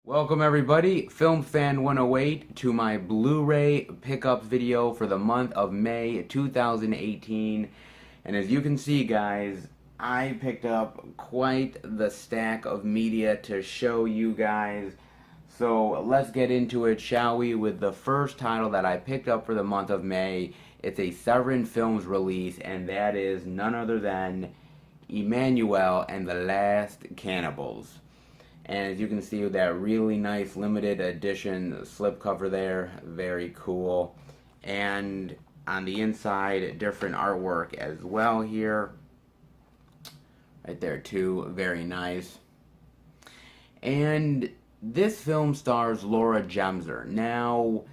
Welcome everybody, Film Fan 108, to my Blu-ray pickup video for the month of May 2018. And as you can see, guys, I picked up quite the stack of media to show you guys. So let's get into it, shall we, with the first title that I picked up for the month of May. It's a Severin Films release, and that is none other than Emmanuel and the Last Cannibals. And as you can see with that really nice limited edition slipcover there, very cool. And on the inside, different artwork as well here. Right there too, very nice. And this film stars Laura Gemser. Now,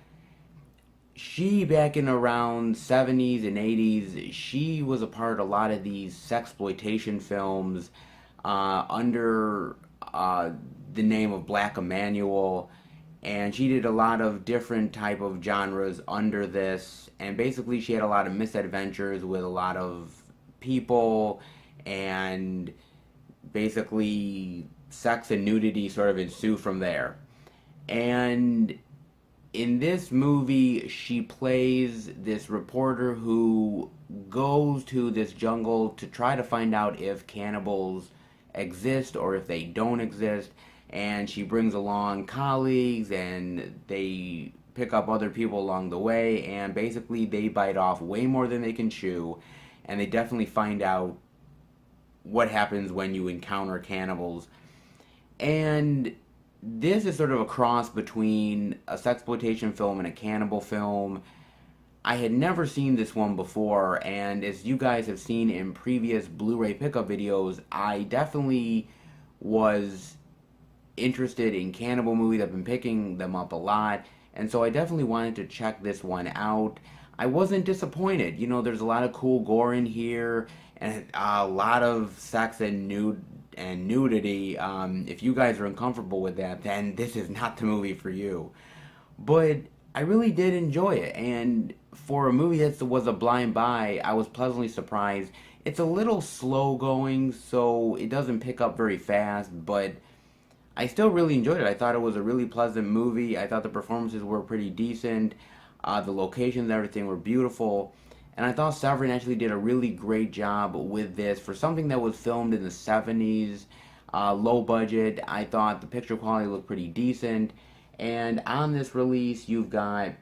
she, back in around 70s and 80s, she was a part of a lot of these sexploitation films under the name of Black Emmanuel, and she did a lot of different type of genres under this, and basically she had a lot of misadventures with a lot of people, and basically sex and nudity sort of ensue from there. And in this movie, she plays this reporter who goes to this jungle to try to find out if cannibals exist or if they don't exist, and she brings along colleagues and they pick up other people along the way, and basically they bite off way more than they can chew, and they definitely find out what happens when you encounter cannibals. And this is sort of a cross between a sexploitation film and a cannibal film. I had never seen this one before, and as you guys have seen in previous Blu-ray pickup videos, I definitely was interested in cannibal movies. I've been picking them up a lot, and so I definitely wanted to check this one out. I wasn't disappointed. You know, there's a lot of cool gore in here, and a lot of sex and nudity. If you guys are uncomfortable with that, then this is not the movie for you. But I really did enjoy it, and for a movie that was a blind buy, I was pleasantly surprised. It's a little slow going, so it doesn't pick up very fast, but I still really enjoyed it. I thought it was a really pleasant movie. I thought the performances were pretty decent. The locations and everything were beautiful. And I thought Severin actually did a really great job with this. For something that was filmed in the 70s, low budget, I thought the picture quality looked pretty decent. And on this release, you've got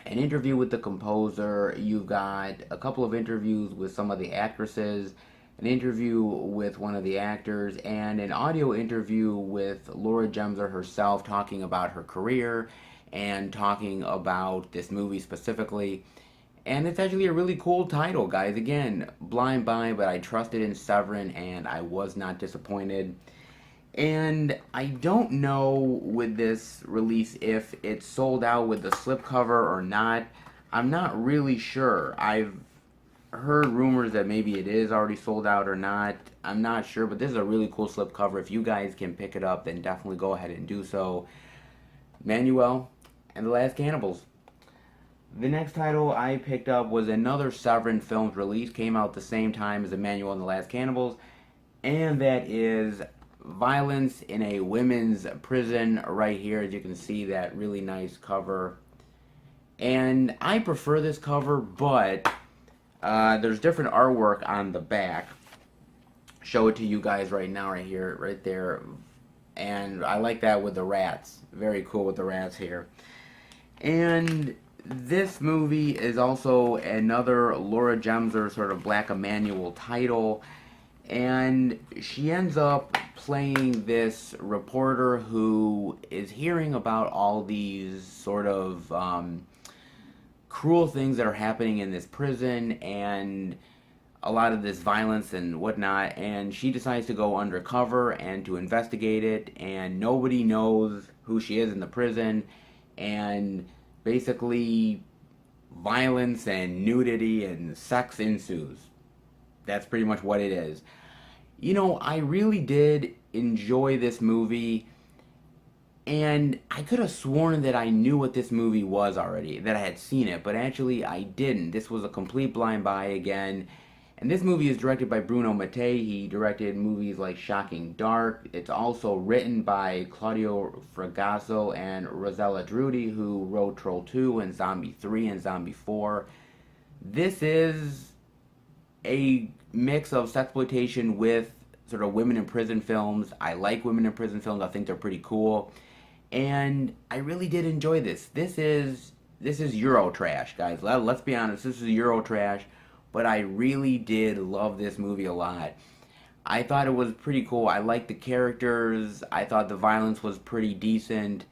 an interview with the composer, you've got a couple of interviews with some of the actresses, an interview with one of the actors, and an audio interview with Laura Gemser herself talking about her career and talking about this movie specifically. And it's actually a really cool title, guys. Again, blind buy, but I trusted in Severin and I was not disappointed. And I don't know with this release if it's sold out with the slipcover or not. I'm not really sure. I've heard rumors that maybe it is already sold out or not. I'm not sure, but this is a really cool slipcover. If you guys can pick it up, then definitely go ahead and do so. Emmanuel and the Last Cannibals. The next title I picked up was another Severin Films release. Came out the same time as Emmanuel and the Last Cannibals, and that is Violence in a Women's Prison. Right here, as you can see, that really nice cover. And I prefer this cover, but there's different artwork on the back. Show it to you guys right now, right here, right there. And I like that with the rats. Very cool with the rats here. And this movie is also another Laura Gemser sort of Black Emmanuel title. And she ends up playing this reporter who is hearing about all these sort of cruel things that are happening in this prison and a lot of this violence and whatnot, and she decides to go undercover and to investigate it, and nobody knows who she is in the prison, and basically violence and nudity and sex ensues. That's pretty much what it is. You know, I really did enjoy this movie, and I could have sworn that I knew what this movie was already, that I had seen it, but actually I didn't. This was a complete blind buy again, And this movie is directed by Bruno Mattei. He directed movies like Shocking Dark. It's also written by Claudio Fragasso and Rosella Drudy, who wrote Troll 2 and Zombie 3 and Zombie 4. This is a mix of sexploitation with sort of women in prison films. I like women in prison films. I think they're pretty cool. And I really did enjoy this. This is Euro trash, guys. Let's be honest. This is Euro trash. But I really did love this movie a lot. I thought it was pretty cool. I liked the characters. I thought the violence was pretty decent.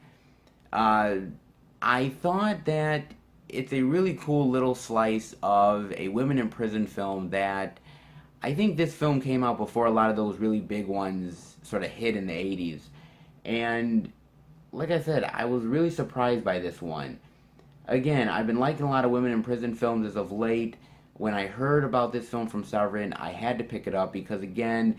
I thought that it's a really cool little slice of a women in prison film that I think this film came out before a lot of those really big ones sort of hit in the 80s. And like I said, I was really surprised by this one. Again, I've been liking a lot of women in prison films as of late. When I heard about this film from Severin, I had to pick it up because, again,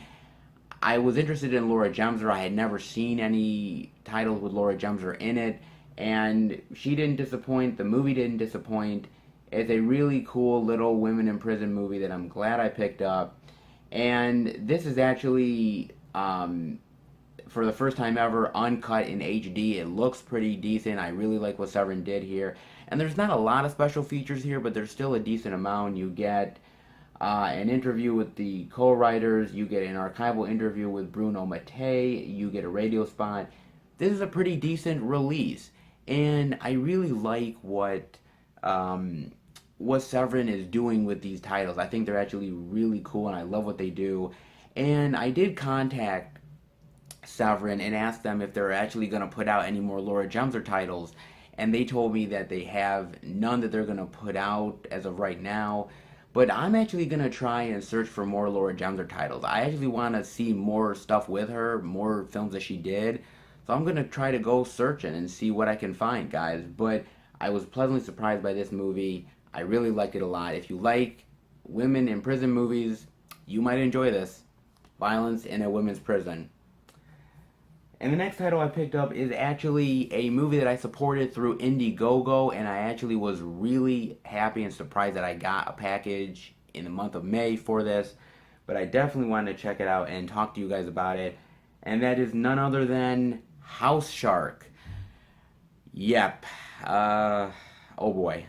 I was interested in Laura Gemser. I had never seen any titles with Laura Gemser in it, and she didn't disappoint. The movie didn't disappoint. It's a really cool little women in prison movie that I'm glad I picked up. And this is actually, for the first time ever, uncut in HD. It looks pretty decent. I really like what Severin did here. And there's not a lot of special features here, but there's still a decent amount. You get an interview with the co-writers. You get an archival interview with Bruno Mattei. You get a radio spot. This is a pretty decent release. And I really like what Severin is doing with these titles. I think they're actually really cool, and I love what they do. And I did contact Severin and asked them if they're actually going to put out any more Laura Gemser titles. And they told me that they have none that they're going to put out as of right now. But I'm actually going to try and search for more Laura Gemser titles. I actually want to see more stuff with her, more films that she did. So I'm going to try to go searching and see what I can find, guys. But I was pleasantly surprised by this movie. I really liked it a lot. If you like women in prison movies, you might enjoy this. Violence in a Women's Prison. And the next title I picked up is actually a movie that I supported through Indiegogo, and I actually was really happy and surprised that I got a package in the month of May for this. But I definitely wanted to check it out and talk to you guys about it. And that is none other than House Shark. Yep. Oh boy.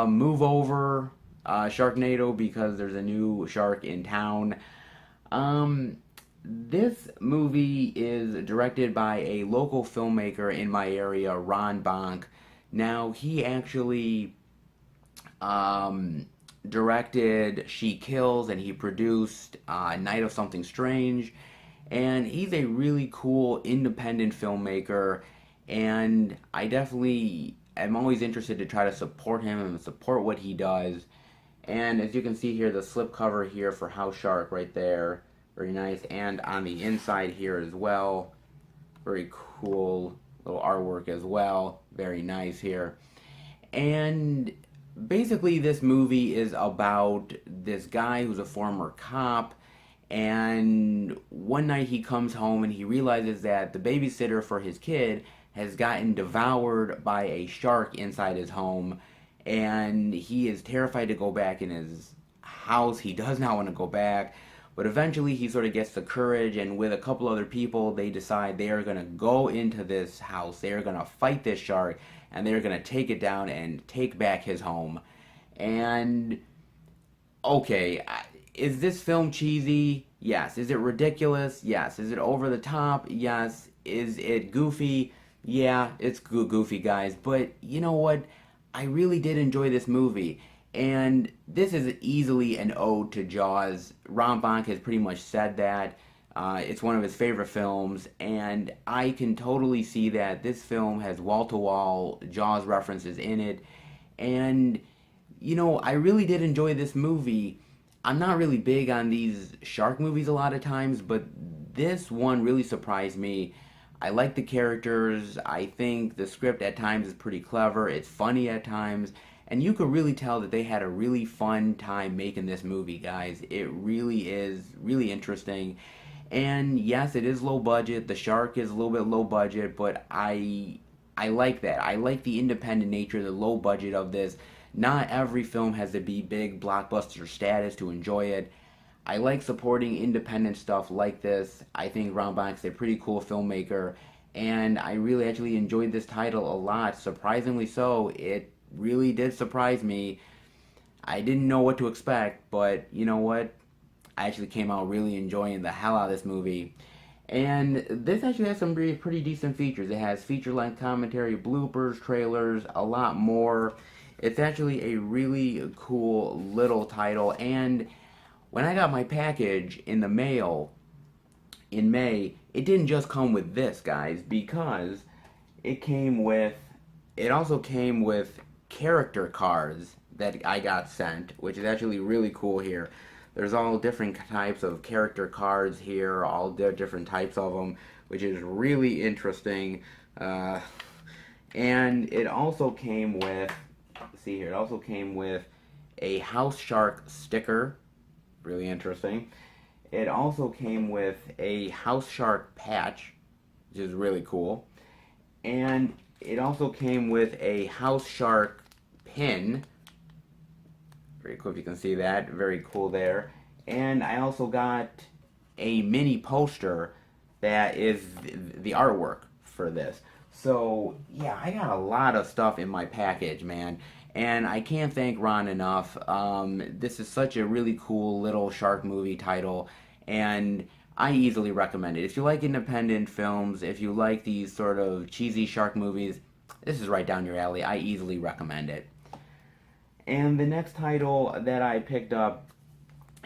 Move over, Sharknado, because there's a new shark in town. This movie is directed by a local filmmaker in my area, Ron Bonk. Now, he actually directed She Kills, and he produced Night of Something Strange. And he's a really cool independent filmmaker, and I definitely am always interested to try to support him and support what he does. And as you can see here, the slipcover here for House Shark right there. Very nice. And on the inside here as well. Very cool little artwork as well. Very nice here. And basically this movie is about this guy who's a former cop. And one night he comes home and he realizes that the babysitter for his kid has gotten devoured by a shark inside his home. And he is terrified to go back in his house. He does not want to go back. But eventually he sort of gets the courage, and with a couple other people, they decide they are going to go into this house. They are going to fight this shark, and they are going to take it down and take back his home. And, okay, is this film cheesy? Yes. Is it ridiculous? Yes. Is it over the top? Yes. Is it goofy? Yeah, it's goofy, guys. But you know what? I really did enjoy this movie. And this is easily an ode to Jaws. Ron Bonk has pretty much said that. It's one of his favorite films, and I can totally see that this film has wall-to-wall Jaws references in it. And, you know, I really did enjoy this movie. I'm not really big on these shark movies a lot of times, but this one really surprised me. I like the characters. I think the script at times is pretty clever. It's funny at times. And you could really tell that they had a really fun time making this movie, guys. It really is really interesting. And yes, it is low budget. The shark is a little bit low budget, but I like that. I like the independent nature, the low budget of this. Not every film has to be big blockbuster status to enjoy it. I like supporting independent stuff like this. I think Ron Bach's a pretty cool filmmaker, and I really actually enjoyed this title a lot. Surprisingly so, it really did surprise me. I didn't know what to expect, but you know what? I actually came out really enjoying the hell out of this movie. And this actually has some pretty decent features. It has feature-length commentary, bloopers, trailers, a lot more. It's actually a really cool little title. And when I got my package in the mail in May, it didn't just come with this, guys, because it also came with character cards that I got sent, which is actually really cool here. There's all different types of character cards here, all different types of them, which is really interesting. And it also came with, see here, it also came with a house shark sticker, really interesting. It also came with a house shark patch, which is really cool. And it also came with a house shark pin. Very cool if you can see that. Very cool there. And I also got a mini poster that is the artwork for this. So, yeah, I got a lot of stuff in my package, man. And I can't thank Ron enough. This is such a really cool little shark movie title. And I easily recommend it. If you like independent films, if you like these sort of cheesy shark movies, this is right down your alley. I easily recommend it. And the next title that I picked up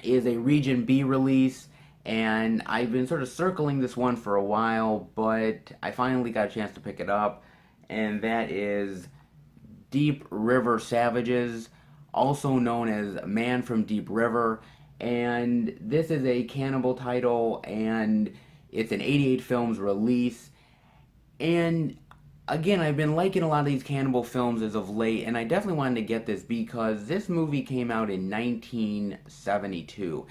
is a Region B release, and I've been sort of circling this one for a while, but I finally got a chance to pick it up, and that is Deep River Savages, also known as Man from Deep River. And this is a cannibal title, and it's an 88 films release. And again, I've been liking a lot of these cannibal films as of late, and I definitely wanted to get this because this movie came out in 1972.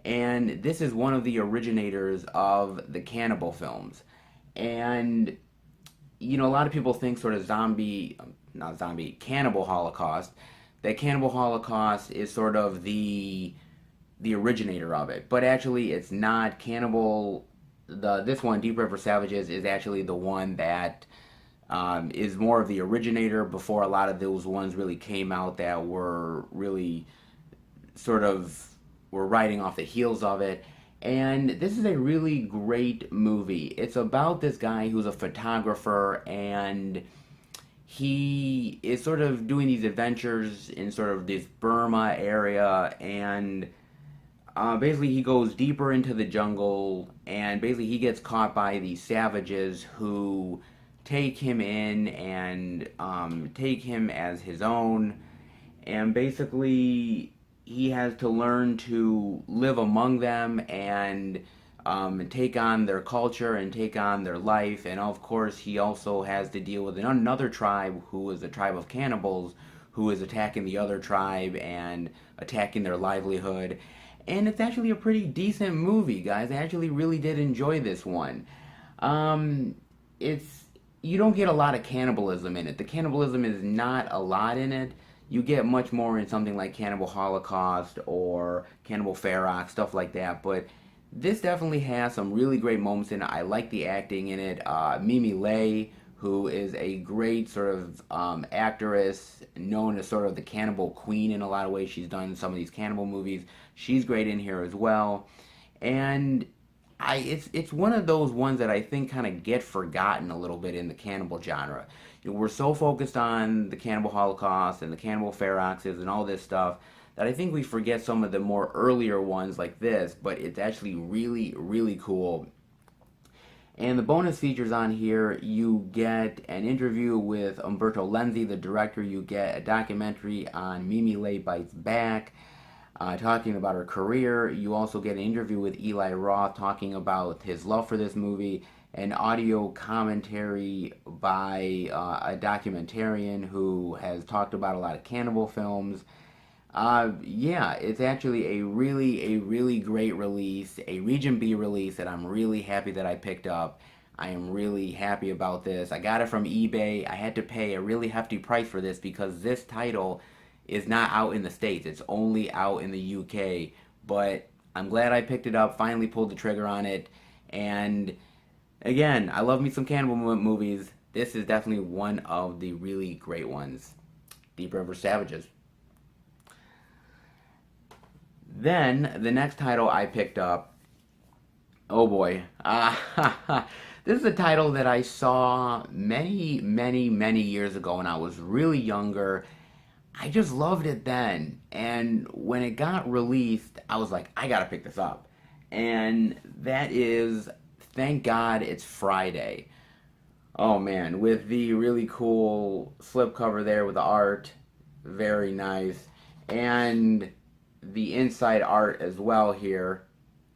And this is one of the originators of the cannibal films. And, you know, a lot of people think sort of Cannibal Holocaust. That Cannibal Holocaust is sort of the originator of it, but actually it's not. This one, Deep River Savages, is actually the one that is more of the originator before a lot of those ones really came out that were really sort of were riding off the heels of it. And this is a really great movie. It's about this guy who's a photographer, and he is sort of doing these adventures in sort of this Burma area, and basically he goes deeper into the jungle, and basically he gets caught by these savages who take him in and take him as his own, and basically he has to learn to live among them and take on their culture and take on their life. And of course he also has to deal with another tribe who is a tribe of cannibals who is attacking the other tribe and attacking their livelihood. And it's actually a pretty decent movie, guys. I actually really did enjoy this one. You don't get a lot of cannibalism in it. The cannibalism is not a lot in it. You get much more in something like Cannibal Holocaust or Cannibal Ferox, stuff like that. But this definitely has some really great moments in it. I like the acting in it. Mimi Lay, who is a great sort of actress, known as sort of the cannibal queen in a lot of ways. She's done some of these cannibal movies. She's great in here as well. And it's one of those ones that I think kind of get forgotten a little bit in the cannibal genre. You know, we're so focused on the Cannibal Holocaust and the Cannibal Feroxes and all this stuff that I think we forget some of the more earlier ones like this, but it's actually really, really cool. And the bonus features on here, you get an interview with Umberto Lenzi, the director. You get a documentary on Mimi Lay Bites Back, talking about her career. You also get an interview with Eli Roth talking about his love for this movie, an audio commentary by a documentarian who has talked about a lot of cannibal films. Yeah, it's actually a really great release, a Region B release that I'm really happy that I picked up. I am really happy about this. I got it from eBay. I had to pay a really hefty price for this because this title is not out in the States. It's only out in the UK. But I'm glad I picked it up, finally pulled the trigger on it. And again, I love me some cannibal movies. This is definitely one of the really great ones. Deep River Savages. Then, the next title I picked up, oh boy. This is a title that I saw many, many, many years ago when I was really younger. I just loved it then. And when it got released, I was like, I gotta pick this up. And that is, thank God it's Friday. Oh man, with the really cool slipcover there with the art. Very nice. And the inside art as well here.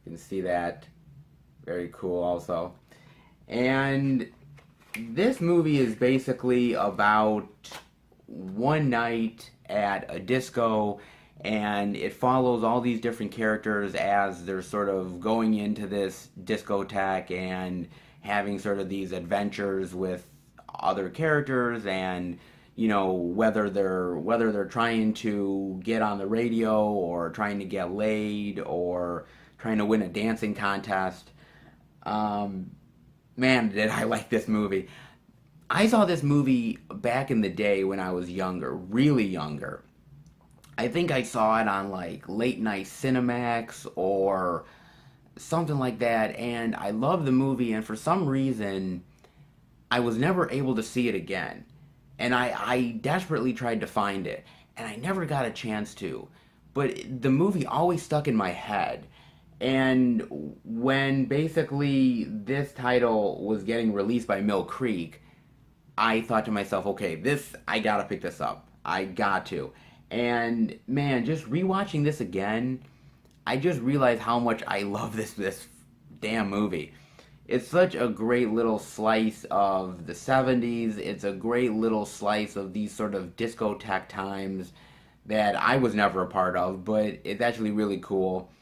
You can see that. Very cool also. And this movie is basically about one night at a disco, and it follows all these different characters as they're sort of going into this discotheque and having sort of these adventures with other characters, and whether they're trying to get on the radio or trying to get laid or trying to win a dancing contest. Man, did I like this movie. I saw this movie back in the day when I was younger, really younger. I think I saw it on like late night Cinemax or something like that, and I loved the movie, and for some reason I was never able to see it again. And I desperately tried to find it, and I never got a chance to. But the movie always stuck in my head. And when basically this title was getting released by Mill Creek, I thought to myself, okay, I gotta pick this up. I got to. And man, just rewatching this again, I just realized how much I love this damn movie. It's such a great little slice of the 70s. It's a great little slice of these sort of discotheque times that I was never a part of, but it's actually really cool.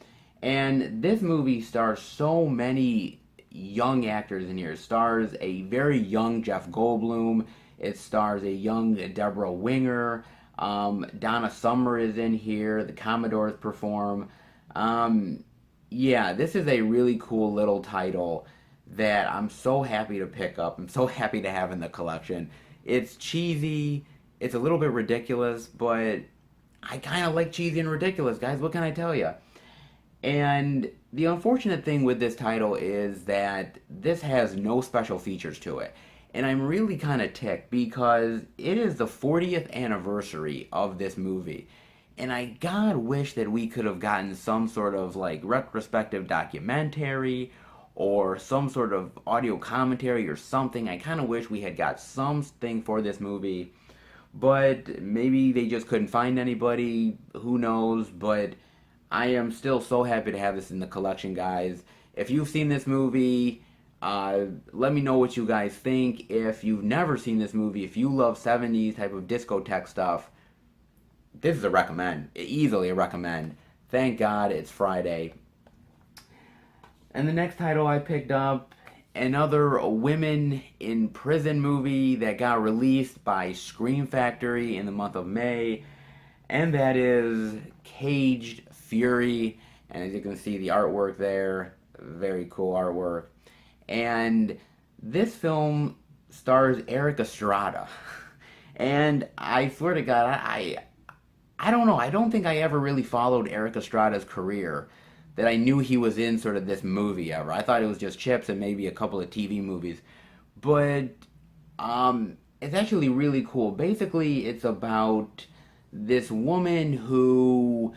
And this movie stars so many young actors in here. It stars a very young Jeff Goldblum. It stars a young Deborah Winger. Donna Summer is in here. The Commodores perform. Yeah, this is a really cool little title that I'm so happy to pick up. I'm so happy to have in the collection. It's cheesy. It's a little bit ridiculous, but I kind of like cheesy and ridiculous, guys. What can I tell you? And the unfortunate thing with this title is that this has no special features to it. And I'm really kind of ticked because it is the 40th anniversary of this movie. And I God wish that we could have gotten some sort of like retrospective documentary or some sort of audio commentary or something. I kind of wish we had got something for this movie. But maybe they just couldn't find anybody. Who knows? But I am still so happy to have this in the collection, guys. If you've seen this movie, let me know what you guys think. If you've never seen this movie, if you love 70s type of discotheque stuff, this is a recommend. Easily a recommend. Thank God it's Friday. And the next title I picked up, another women in prison movie that got released by Scream Factory in the month of May. And that is Caged Fury. And as you can see, the artwork there, very cool artwork. And this film stars Eric Estrada. And I swear to God, I don't know. I don't think I ever really followed Eric Estrada's career, that I knew he was in sort of this movie ever. I thought it was just Chips and maybe a couple of TV movies. But it's actually really cool. Basically, it's about this woman who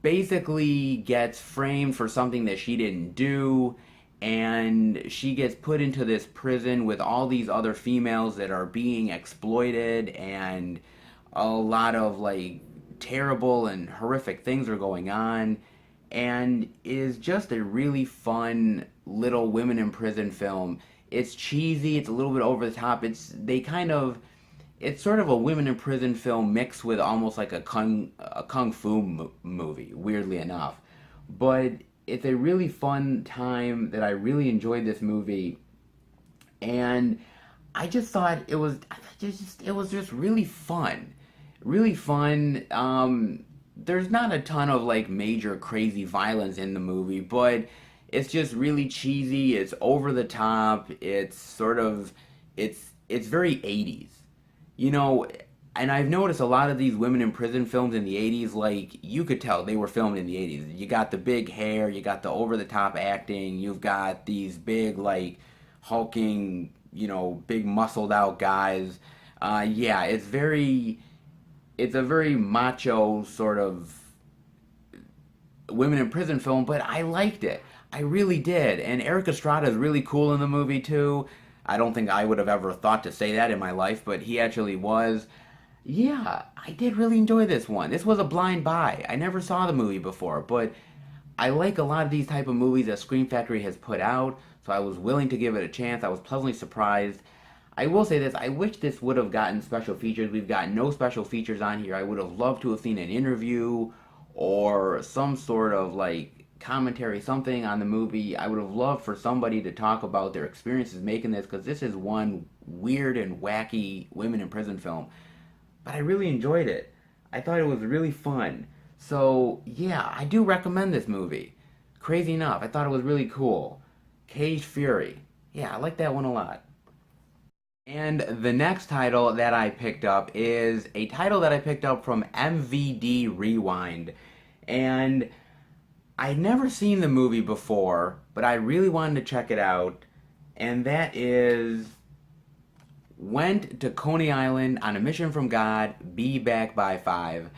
basically gets framed for something that she didn't do, and she gets put into this prison with all these other females that are being exploited, and a lot of like terrible and horrific things are going on, and it is just a really fun little women in prison film. It's cheesy, it's a little bit over the top. It's sort of a women in prison film mixed with almost like a kung fu movie, weirdly enough. But it's a really fun time that I really enjoyed this movie, and I just thought it was just really fun. really fun. There's not a ton of like major crazy violence in the movie, but it's just really cheesy. It's over the top. It's sort of it's very 80s. You know, and I've noticed a lot of these women in prison films in the 80s, like, you could tell they were filmed in the 80s. You got the big hair, you got the over the top acting, you've got these big, like, hulking, big muscled out guys. Yeah, it's a very macho sort of women in prison film, but I liked it. I really did. And Eric Estrada is really cool in the movie, too. I don't think I would have ever thought to say that in my life, but he actually was. Yeah, I did really enjoy this one. This was a blind buy. I never saw the movie before, but I like a lot of these type of movies that Scream Factory has put out, so I was willing to give it a chance. I was pleasantly surprised. I will say this, I wish this would have gotten special features. We've got no special features on here. I would have loved to have seen an interview or some sort of like commentary, something on the movie. I would have loved for somebody to talk about their experiences making this, because this is one weird and wacky women in prison film. But I really enjoyed it. I thought it was really fun. So, yeah, I do recommend this movie. Crazy enough, I thought it was really cool. Cage Fury. Yeah, I like that one a lot. And the next title that I picked up is a title that I picked up from MVD Rewind. And I'd never seen the movie before, but I really wanted to check it out. And that is Went to Coney Island on a mission from God, be back by 5.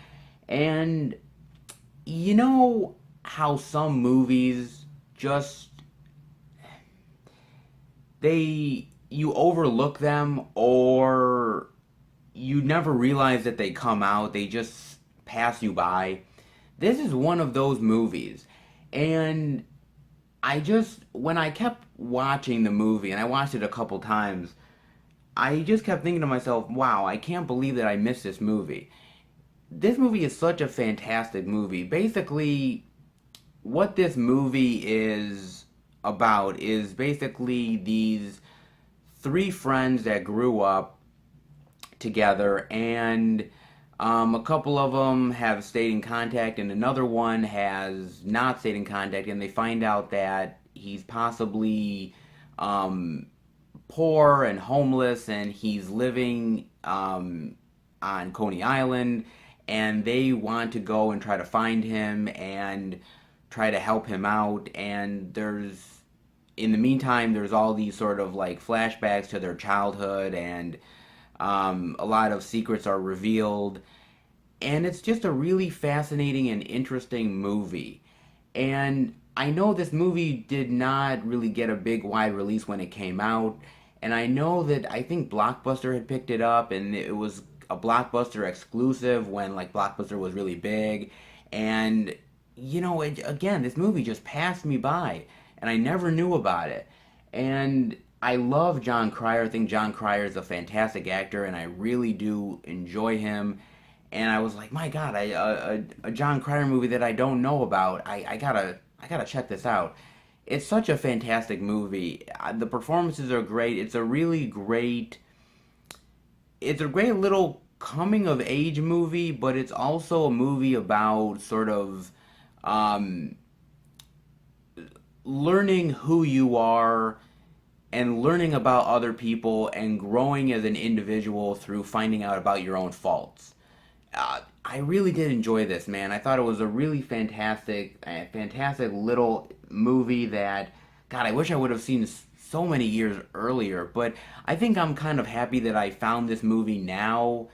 And you know how some movies just you overlook them, or you never realize that they come out, they just pass you by. This is one of those movies. And when I kept watching the movie, and I watched it a couple times, I just kept thinking to myself, wow, I can't believe that I missed this movie. This movie is such a fantastic movie. Basically, what this movie is about is basically these three friends that grew up together, and a couple of them have stayed in contact, and another one has not stayed in contact, and they find out that he's possibly poor and homeless, and he's living on Coney Island, and they want to go and try to find him and try to help him out. And in the meantime, there's all these sort of like flashbacks to their childhood, and a lot of secrets are revealed. And it's just a really fascinating and interesting movie. And I know this movie did not really get a big wide release when it came out. And I know that I think Blockbuster had picked it up, and it was a Blockbuster exclusive when like Blockbuster was really big. And again, this movie just passed me by, and I never knew about it. And I love John Cryer. I think John Cryer is a fantastic actor, and I really do enjoy him. And I was like, my God, a John Cryer movie that I don't know about. I gotta check this out. It's such a fantastic movie. The performances are great. It's a great little coming of age movie, but it's also a movie about sort of learning who you are and learning about other people and growing as an individual through finding out about your own faults. I really did enjoy this, man. I thought it was a really fantastic little movie that, God, I wish I would have seen so many years earlier. But I think I'm kind of happy that I found this movie now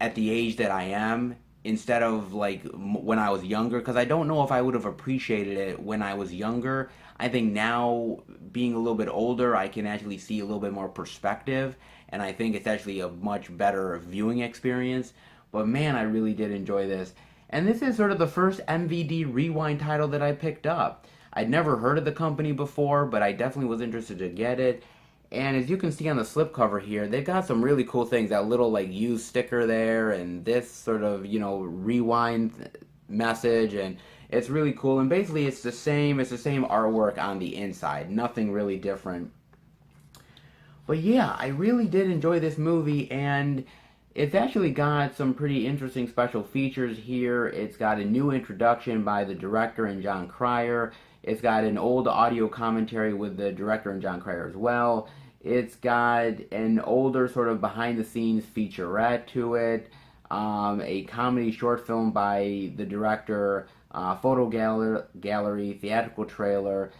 at the age that I am, instead of like when I was younger, because I don't know if I would have appreciated it when I was younger. I think now, being a little bit older, I can actually see a little bit more perspective, and I think it's actually a much better viewing experience. But man, I really did enjoy this. And this is sort of the first MVD Rewind title that I picked up. I'd never heard of the company before, but I definitely was interested to get it. And as you can see on the slipcover here, they've got some really cool things. That little like used sticker there, and this sort of, rewind message, and it's really cool. And basically it's the same artwork on the inside. Nothing really different. But yeah, I really did enjoy this movie, and It's actually got some pretty interesting special features here. It's got a new introduction by the director and John Cryer. It's got an old audio commentary with the director and John Cryer as well. It's got an older sort of behind the scenes featurette to it, a comedy short film by the director, gallery, theatrical trailer.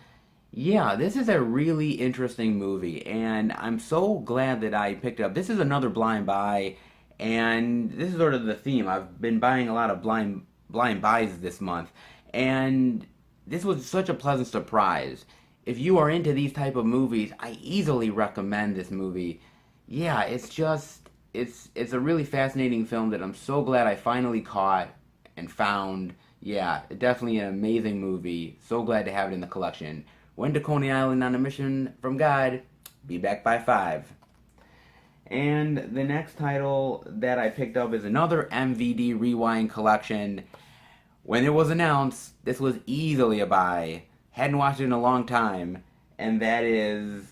Yeah, this is a really interesting movie, and I'm so glad that I picked it up. This is another blind buy, and this is sort of the theme. I've been buying a lot of blind buys this month, and this was such a pleasant surprise. If you are into these type of movies, I easily recommend this movie. Yeah, it's a really fascinating film that I'm so glad I finally caught and found. Yeah, definitely an amazing movie. So glad to have it in the collection. Went to Coney Island on a mission from God. Be back by 5. And the next title that I picked up is another MVD Rewind collection. When it was announced, this was easily a buy. Hadn't watched it in a long time. And that is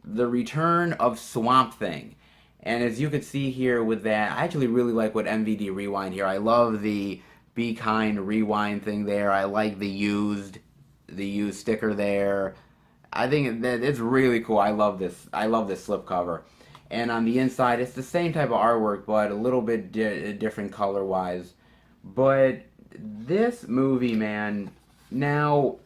The Return of Swamp Thing. And as you can see here with that, I actually really like what MVD Rewind here. I love the Be Kind Rewind thing there. I like the used sticker there. I think that it's really cool. I love this. I love this slipcover. And on the inside, it's the same type of artwork, but a little bit different color-wise. But this movie, man, now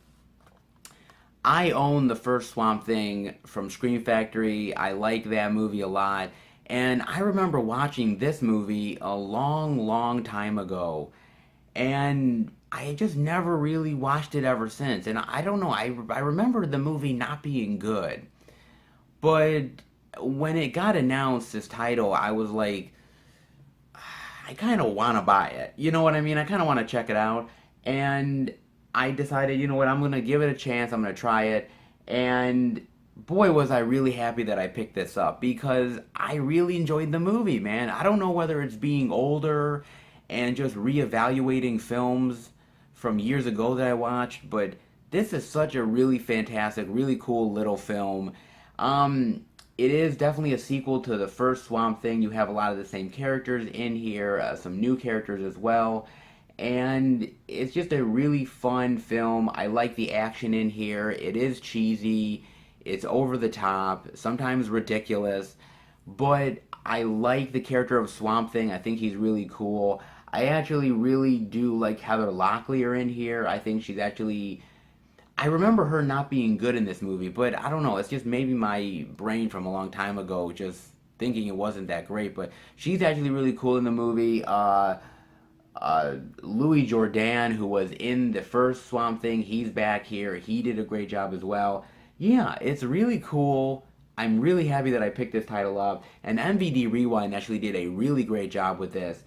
I own the first Swamp Thing from Scream Factory. I like that movie a lot. And I remember watching this movie a long, long time ago. And I just never really watched it ever since. And I don't know, I remember the movie not being good. But when it got announced, this title, I was like, I kind of want to buy it. You know what I mean? I kind of want to check it out. And I decided, you know what, I'm going to give it a chance. I'm going to try it. And boy, was I really happy that I picked this up because I really enjoyed the movie, man. I don't know whether it's being older and just reevaluating films from years ago that I watched, but this is such a really fantastic, really cool little film. It is definitely a sequel to the first Swamp Thing. You have a lot of the same characters in here, some new characters as well. And it's just a really fun film. I like the action in here. It is cheesy. It's over the top, sometimes ridiculous. But I like the character of Swamp Thing. I think he's really cool. I actually really do like Heather Locklear in here. I think she's actually... I remember her not being good in this movie, but I don't know. It's just maybe my brain from a long time ago just thinking it wasn't that great. But she's actually really cool in the movie. Louis Jourdan, who was in the first Swamp Thing, he's back here. He did a great job as well. Yeah, it's really cool. I'm really happy that I picked this title up. And MVD Rewind actually did a really great job with this.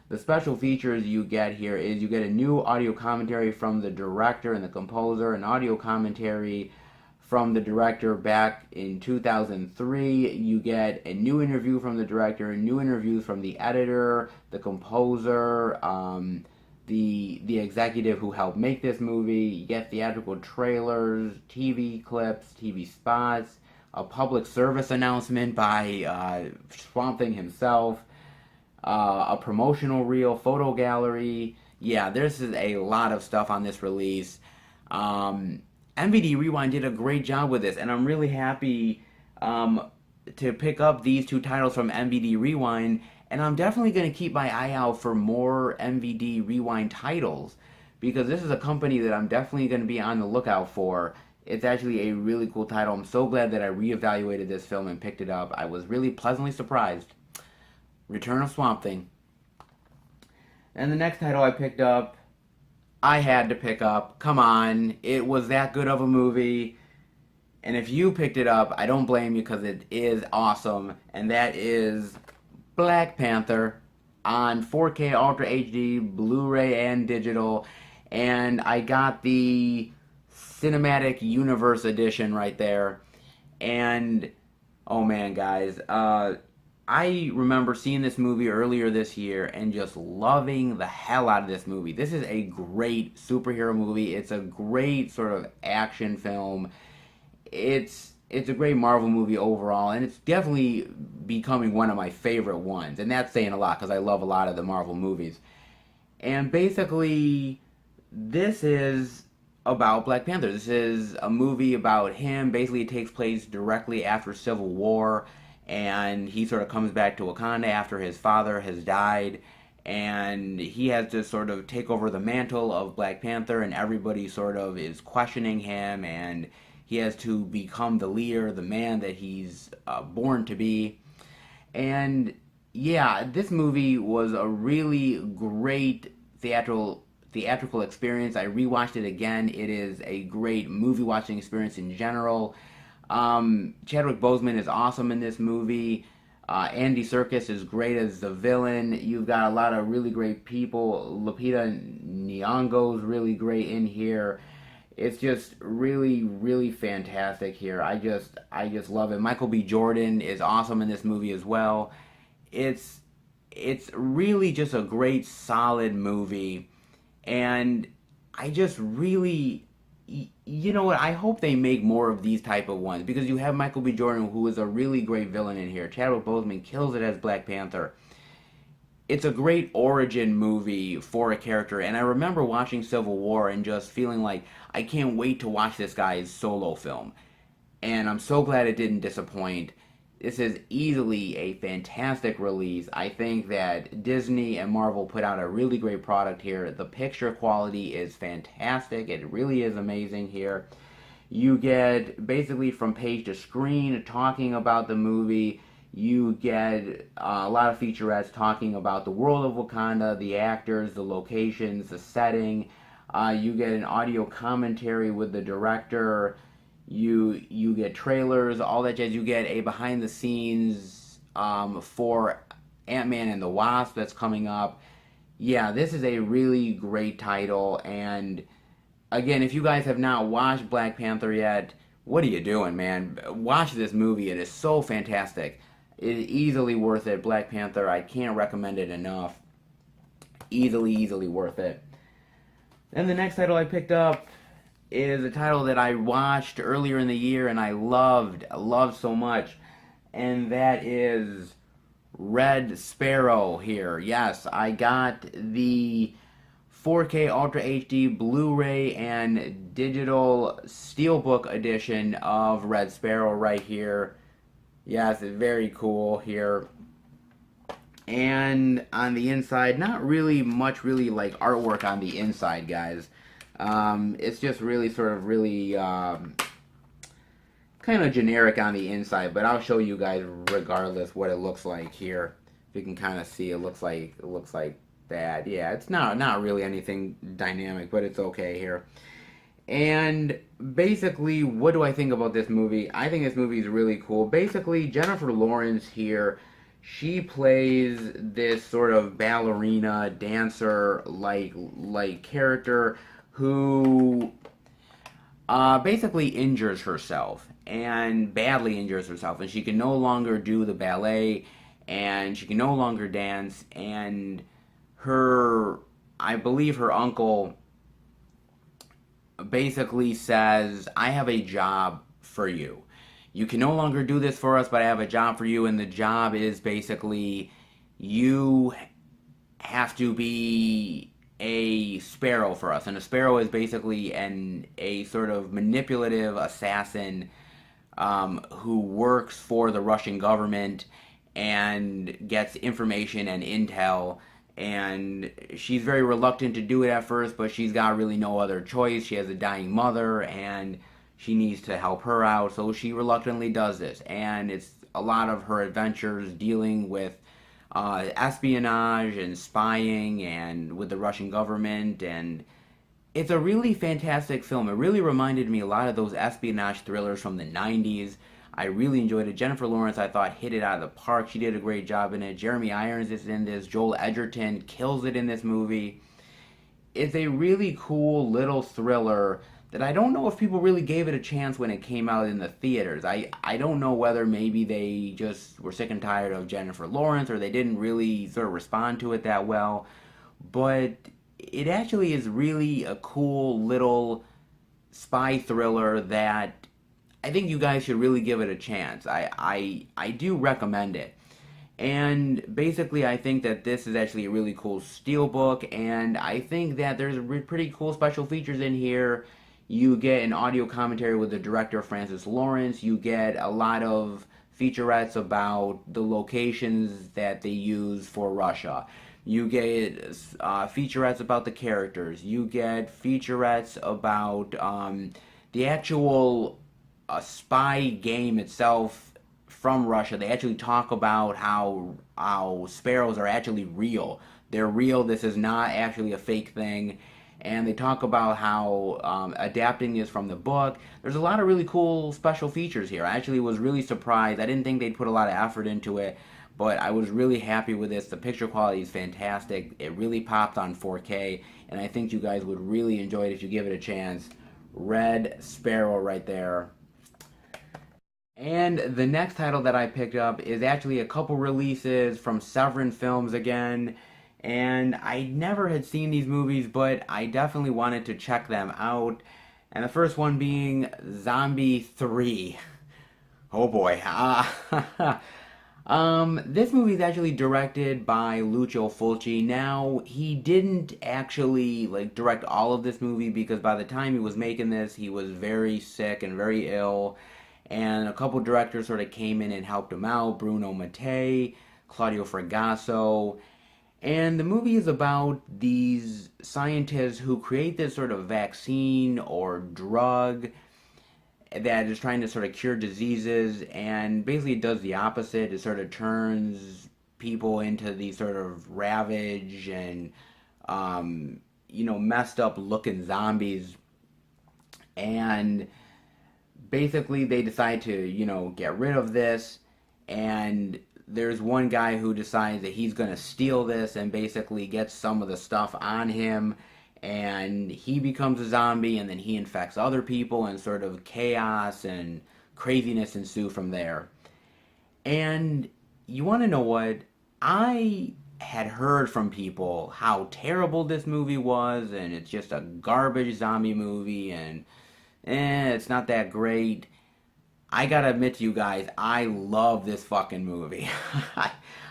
The special features you get here is you get a new audio commentary from the director and the composer, an audio commentary from the director back in 2003. You get a new interview from the director, new interviews from the editor, the composer, the executive who helped make this movie. You get theatrical trailers, TV clips, TV spots, a public service announcement by Swamp Thing himself, a promotional reel, photo gallery. Yeah, there's a lot of stuff on this release. MVD Rewind did a great job with this, and I'm really happy to pick up these two titles from MVD Rewind, and I'm definitely going to keep my eye out for more MVD Rewind titles, because this is a company that I'm definitely going to be on the lookout for. It's actually a really cool title. I'm so glad that I reevaluated this film and picked it up. I was really pleasantly surprised. Return of Swamp Thing. And the next title I picked up, I had to pick up. Come on, it was that good of a movie. And if you picked it up, I don't blame you because it is awesome. And that is Black Panther on 4K Ultra HD, Blu-ray and digital. And I got the Cinematic Universe edition right there. And, oh man, guys, I remember seeing this movie earlier this year and just loving the hell out of this movie. This is a great superhero movie. It's a great sort of action film. It's it's a great Marvel movie overall, and it's definitely becoming one of my favorite ones. And that's saying a lot because I love a lot of the Marvel movies. And basically, this is about Black Panther. This is a movie about him. Basically, it takes place directly after Civil War, and he sort of comes back to Wakanda after his father has died, and he has to sort of take over the mantle of Black Panther, and everybody sort of is questioning him, and he has to become the leader, the man that he's born to be. And yeah, this movie was a really great theatrical experience. I rewatched it again. It is a great movie watching experience in general. Chadwick Boseman is awesome in this movie. Andy Serkis is great as the villain. You've got a lot of really great people. Lupita Nyong'o's really great in here. It's just really, really fantastic here. I just love it. Michael B. Jordan is awesome in this movie as well. It's really just a great, solid movie, and I just really, you know what? I hope they make more of these type of ones because you have Michael B. Jordan, who is a really great villain in here. Chadwick Boseman kills it as Black Panther. It's a great origin movie for a character, and I remember watching Civil War and just feeling like I can't wait to watch this guy's solo film, and I'm so glad it didn't disappoint. This is easily a fantastic release. I think that Disney and Marvel put out a really great product here. The picture quality is fantastic. It really is amazing here. You get basically from page to screen talking about the movie. You get a lot of featurettes talking about the world of Wakanda, the actors, the locations, the setting. You get an audio commentary with the director. You get trailers, all that jazz. You get a behind the scenes for Ant-Man and the Wasp that's coming up. Yeah, this is a really great title. And again, if you guys have not watched Black Panther yet, what are you doing, man? Watch this movie. It is so fantastic. It is easily worth it. Black Panther, I can't recommend it enough. Easily worth it. Then the next title I picked up is a title that I watched earlier in the year and I loved so much, and that is Red Sparrow here. Yes, I got the 4K Ultra HD Blu-ray and digital Steelbook edition of Red Sparrow right here. Yes, it's very cool here. And on the inside, not really much like artwork on the inside, guys. It's just really sort of really kind of generic on the inside, but I'll show you guys regardless what it looks like here. If you can kind of see, it looks like that. Yeah, it's not really anything dynamic, but it's okay here. And basically, what do I think about this movie? I think this movie is really cool. Basically, Jennifer Lawrence here, she plays this sort of ballerina, dancer like character who basically injures herself, and badly injures herself, and she can no longer do the ballet, and she can no longer dance, and I believe her uncle basically says, I have a job for you. You can no longer do this for us, but I have a job for you, and the job is basically you have to be a sparrow for us. And a sparrow is basically a sort of manipulative assassin who works for the Russian government and gets information and intel, and she's very reluctant to do it at first, but she's got really no other choice. She has a dying mother, and she needs to help her out, so she reluctantly does this. And it's a lot of her adventures dealing with espionage and spying and with the Russian government, and it's a really fantastic film. It really reminded me a lot of those espionage thrillers from the 90s. I really enjoyed it. Jennifer Lawrence, I thought, hit it out of the park. She did a great job in it. Jeremy Irons is in this. Joel Edgerton kills it in this movie. It's a really cool little thriller that I don't know if people really gave it a chance when it came out in the theaters. I don't know whether maybe they just were sick and tired of Jennifer Lawrence, or they didn't really sort of respond to it that well. But it actually is really a cool little spy thriller that I think you guys should really give it a chance. I do recommend it. And basically, I think that this is actually a really cool steelbook, and I think that there's pretty cool special features in here. You get an audio commentary with the director Francis Lawrence. You get a lot of featurettes about the locations that they use for Russia. You get featurettes about the characters. You get featurettes about the actual spy game itself from Russia. They actually talk about how sparrows are actually real. They're real. This is not actually a fake thing. And they talk about how adapting this from the book. There's a lot of really cool special features here. I actually was really surprised. I didn't think they'd put a lot of effort into it, but I was really happy with this. The picture quality is fantastic. It really popped on 4K, and I think you guys would really enjoy it if you give it a chance. Red Sparrow right there. And the next title that I picked up is actually a couple releases from Severin Films again. And I never had seen these movies, but I definitely wanted to check them out. And the first one being Zombie 3. Oh boy. This movie is actually directed by Lucio Fulci. Now, he didn't actually direct all of this movie because by the time he was making this, he was very sick and very ill. And a couple directors sort of came in and helped him out. Bruno Mattei, Claudio Fragasso. And the movie is about these scientists who create this sort of vaccine or drug that is trying to sort of cure diseases, and basically it does the opposite. It sort of turns people into these sort of ravaged and, messed up looking zombies. And basically they decide to, get rid of this, and there's one guy who decides that he's going to steal this and basically gets some of the stuff on him, and he becomes a zombie, and then he infects other people, and sort of chaos and craziness ensue from there. And you want to know what? I had heard from people how terrible this movie was, and it's just a garbage zombie movie, and it's not that great. I gotta admit to you guys, I love this fucking movie.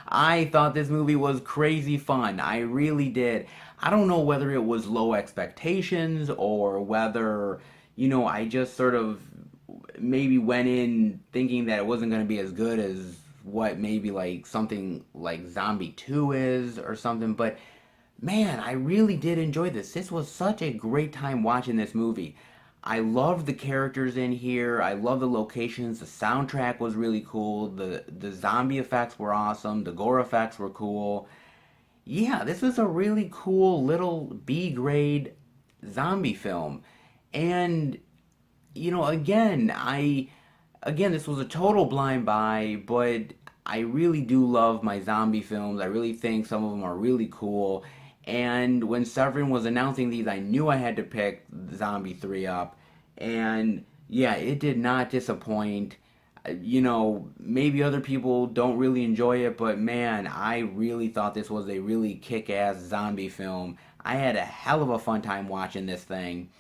I thought this movie was crazy fun. I really did. I don't know whether it was low expectations or whether, I just sort of maybe went in thinking that it wasn't going to be as good as what maybe something like Zombie 2 is or something. But man, I really did enjoy this. This was such a great time watching this movie. I loved the characters in here. I love the locations. The soundtrack was really cool. The zombie effects were awesome. The gore effects were cool. Yeah, this was a really cool little B-grade zombie film. And, again, this was a total blind buy, but I really do love my zombie films. I really think some of them are really cool. And when Severin was announcing these, I knew I had to pick Zombie 3 up. And yeah, it did not disappoint. Maybe other people don't really enjoy it, but man, I really thought this was a really kick-ass zombie film. I had a hell of a fun time watching this thing.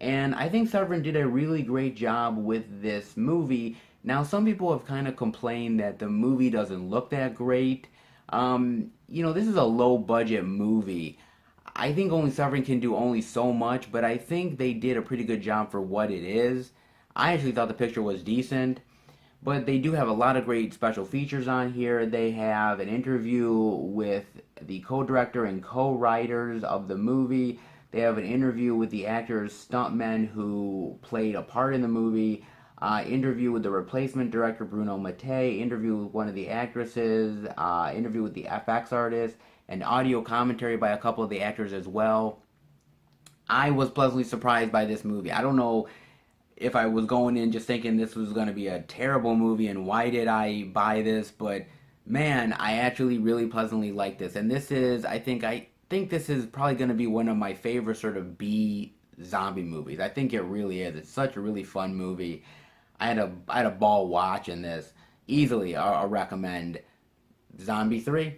And I think Severin did a really great job with this movie. Now, some people have kind of complained that the movie doesn't look that great. This is a low-budget movie. I think only Severin can do only so much, but I think they did a pretty good job for what it is. I actually thought the picture was decent, but they do have a lot of great special features on here. They have an interview with the co-director and co-writers of the movie. They have an interview with the actors, stuntmen who played a part in the movie. Interview with the replacement director, Bruno Mattei. Interview with one of the actresses. Interview with the FX artist. And audio commentary by a couple of the actors as well. I was pleasantly surprised by this movie. I don't know if I was going in just thinking this was going to be a terrible movie and why did I buy this, but man, I actually really pleasantly like this. And this is, I think this is probably going to be one of my favorite sort of B zombie movies. I think it really is. It's such a really fun movie. I had a ball watching this. Easily, I'll recommend Zombie 3.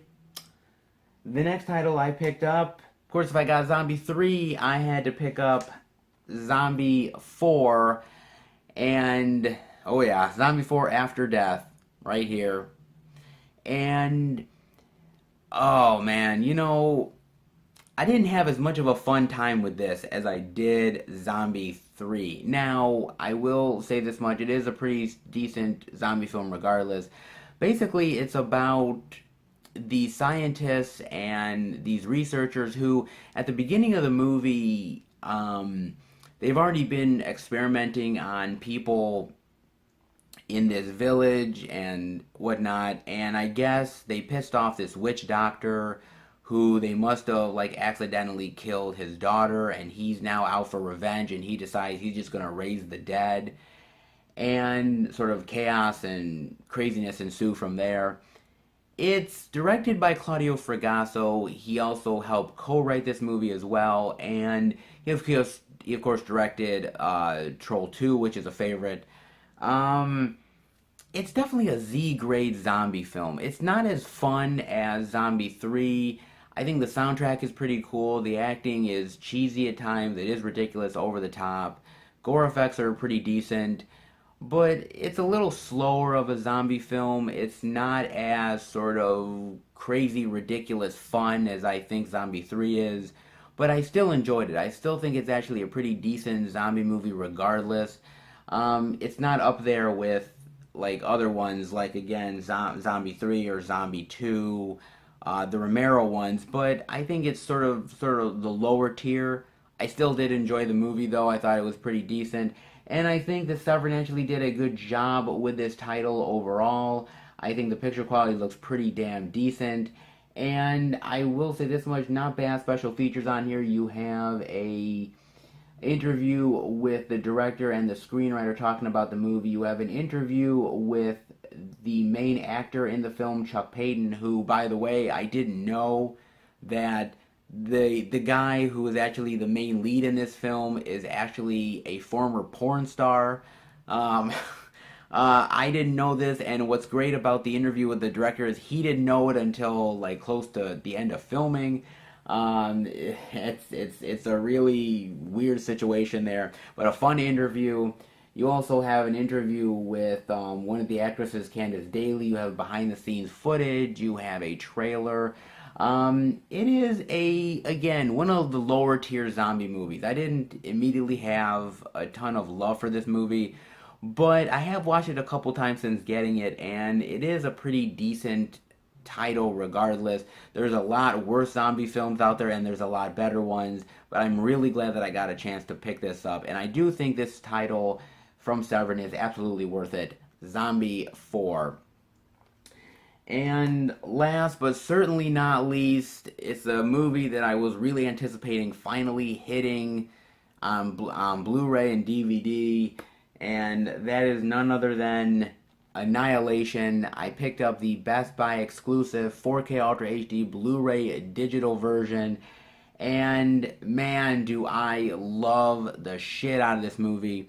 The next title I picked up, of course, if I got Zombie 3, I had to pick up Zombie 4. And Oh yeah, Zombie 4 After Death, right here. And oh man, I didn't have as much of a fun time with this as I did Zombie 3. Now, I will say this much, it is a pretty decent zombie film regardless. Basically, it's about the scientists and these researchers who, at the beginning of the movie, they've already been experimenting on people in this village and whatnot, and I guess they pissed off this witch doctor who they must have like accidentally killed his daughter, and he's now out for revenge, and he decides he's just gonna raise the dead, and sort of chaos and craziness ensue from there. It's directed by Claudio Fragasso. He also helped co-write this movie as well, and he of course directed Troll 2, which is a favorite. Um, it's definitely a Z grade zombie film. It's not as fun as Zombie 3. I think the soundtrack is pretty cool. The acting is cheesy at times. It is ridiculous, over the top. Gore effects are pretty decent, but it's a little slower of a zombie film. It's not as sort of crazy, ridiculous fun as I think Zombie 3 is, but I still enjoyed it. I still think it's actually a pretty decent zombie movie regardless. It's not up there with like other ones, like again Zombie 3 or Zombie 2, the Romero ones, but I think it's sort of the lower tier. I still did enjoy the movie though. I thought it was pretty decent. And I think that Severin actually did a good job with this title overall. I think the picture quality looks pretty damn decent. And I will say this much, not bad special features on here. You have a interview with the director and the screenwriter talking about the movie. You have an interview with the main actor in the film, Chuck Payton, who, by the way, I didn't know that the guy who is actually the main lead in this film is actually a former porn star. Um, I didn't know this, and what's great about the interview with the director is he didn't know it until like close to the end of filming. It's a really weird situation there, but a fun interview. You also have an interview with one of the actresses, Candace Daly. You have behind the scenes footage. You have a trailer. It is again, one of the lower tier zombie movies. I didn't immediately have a ton of love for this movie, but I have watched it a couple times since getting it, and it is a pretty decent title regardless. There's a lot worse zombie films out there, and there's a lot better ones, but I'm really glad that I got a chance to pick this up, and I do think this title from Severin is absolutely worth it. Zombie 4. And last but certainly not least, it's a movie that I was really anticipating finally hitting on Blu-ray and DVD, and that is none other than Annihilation. I picked up the Best Buy exclusive 4K Ultra HD Blu-ray digital version, and man, do I love the shit out of this movie.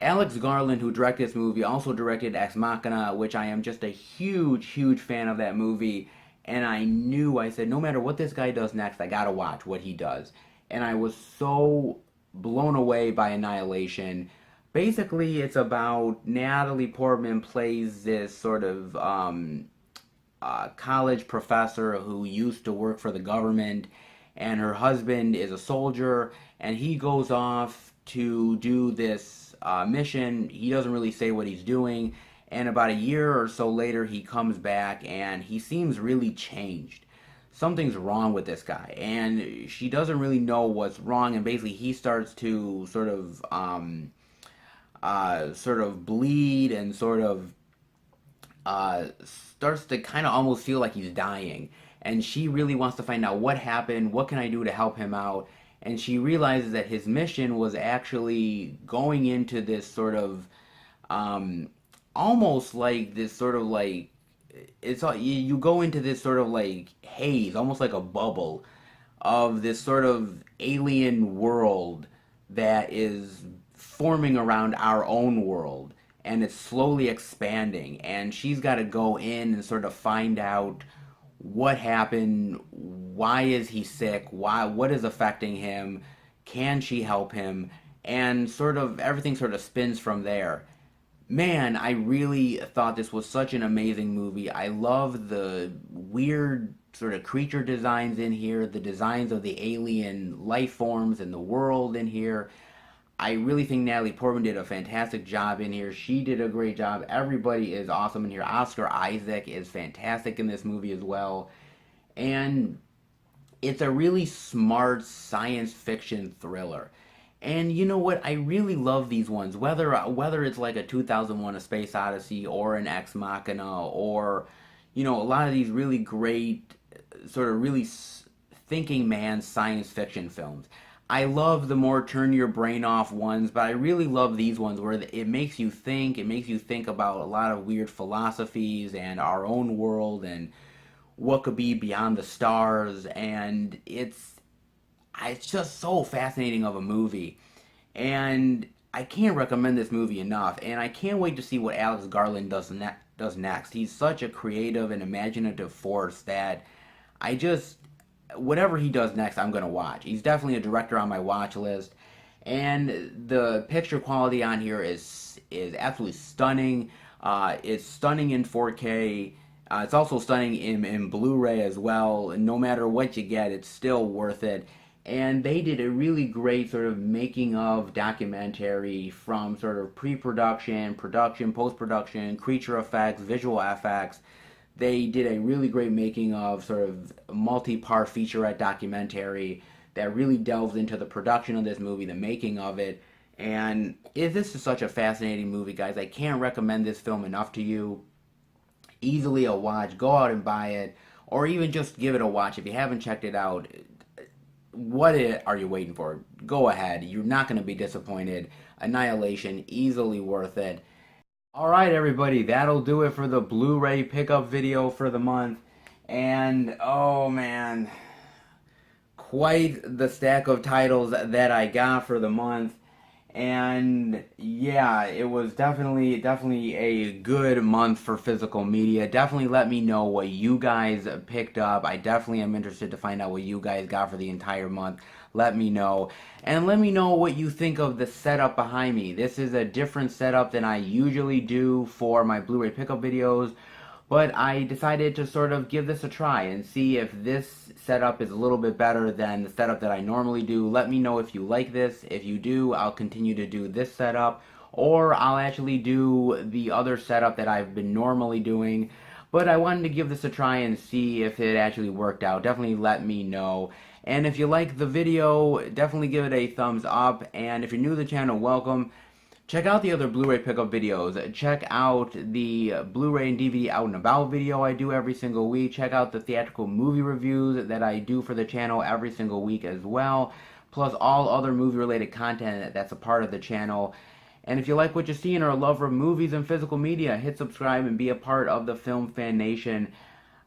Alex Garland, who directed this movie, also directed Ex Machina, which I am just a huge, huge fan of that movie. And I said, no matter what this guy does next, I gotta watch what he does. And I was so blown away by Annihilation. Basically, it's about Natalie Portman plays this sort of college professor who used to work for the government, and her husband is a soldier, and he goes off to do this mission. He doesn't really say what he's doing, and about a year or so later he comes back and he seems really changed. Something's wrong with this guy, and she doesn't really know what's wrong, and basically he starts to sort of bleed and starts to kind of almost feel like he's dying, and she really wants to find out what happened, what can I do to help him out. And she realizes that his mission was actually going into this sort of almost like this sort of like you go into this sort of like haze, almost like a bubble of this sort of alien world that is forming around our own world, and it's slowly expanding, and she's got to go in and sort of find out what happened, why is he sick, what is affecting him, can she help him, and sort of everything sort of spins from there. Man, I really thought this was such an amazing movie. I love the weird sort of creature designs in here, the designs of the alien life forms and the world in here. I really think Natalie Portman did a fantastic job in here. She did a great job. Everybody is awesome in here. Oscar Isaac is fantastic in this movie as well. And it's a really smart science fiction thriller. And you know what? I really love these ones. Whether it's like a 2001: A Space Odyssey or an Ex Machina, or a lot of these really great sort of really thinking man science fiction films. I love the more turn your brain off ones, but I really love these ones where it makes you think. It makes you think about a lot of weird philosophies and our own world and what could be beyond the stars. And it's just so fascinating of a movie. And I can't recommend this movie enough. And I can't wait to see what Alex Garland does next. He's such a creative and imaginative force that I just whatever he does next, I'm gonna watch. He's definitely a director on my watch list, and the picture quality on here is absolutely stunning. It's stunning in 4K. It's also stunning in Blu-ray as well. And no matter what you get, it's still worth it. And they did a really great sort of making of documentary from sort of pre-production, production, post-production, creature effects, visual effects. They did a really great making of sort of multi-part featurette documentary that really delves into the production of this movie, the making of it. And this is such a fascinating movie, guys. I can't recommend this film enough to you. Easily a watch. Go out and buy it, or even just give it a watch if you haven't checked it out. What are you waiting for? Go ahead. You're not going to be disappointed. Annihilation, easily worth it. Alright everybody, that'll do it for the Blu-ray pickup video for the month. And, oh man, quite the stack of titles that I got for the month. And yeah, it was definitely a good month for physical media. Definitely let me know what you guys picked up. I definitely am interested to find out what you guys got for the entire month. Let me know. And let me know what you think of the setup behind me. This is a different setup than I usually do for my Blu-ray pickup videos. But I decided to sort of give this a try and see if this setup is a little bit better than the setup that I normally do. Let me know if you like this. If you do, I'll continue to do this setup, or I'll actually do the other setup that I've been normally doing. But I wanted to give this a try and see if it actually worked out. Definitely let me know. And if you like the video, definitely give it a thumbs up. And if you're new to the channel, welcome. Check out the other Blu-ray pickup videos. Check out the Blu-ray and DVD out and about video I do every single week. Check out the theatrical movie reviews that I do for the channel every single week as well. Plus all other movie-related content that's a part of the channel. And if you like what you're seeing or a lover of movies and physical media, hit subscribe and be a part of the Film Fan Nation.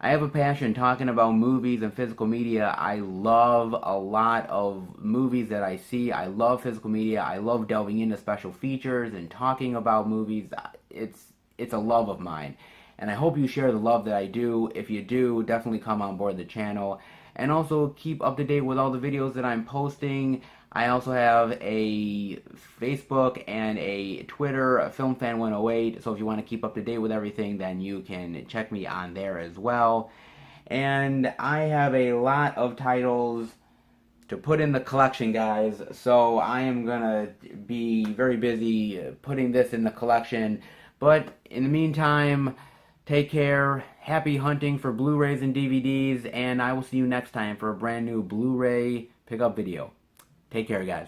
I have a passion talking about movies and physical media. I love a lot of movies that I see. I love physical media. I love delving into special features and talking about movies. It's a love of mine. And I hope you share the love that I do. If you do, definitely come on board the channel. And also keep up to date with all the videos that I'm posting. I also have a Facebook and a Twitter, FilmFan108, so if you want to keep up to date with everything, then you can check me on there as well. And I have a lot of titles to put in the collection, guys, so I am gonna be very busy putting this in the collection. But in the meantime, take care, happy hunting for Blu-rays and DVDs, and I will see you next time for a brand new Blu-ray pickup video. Take care, guys.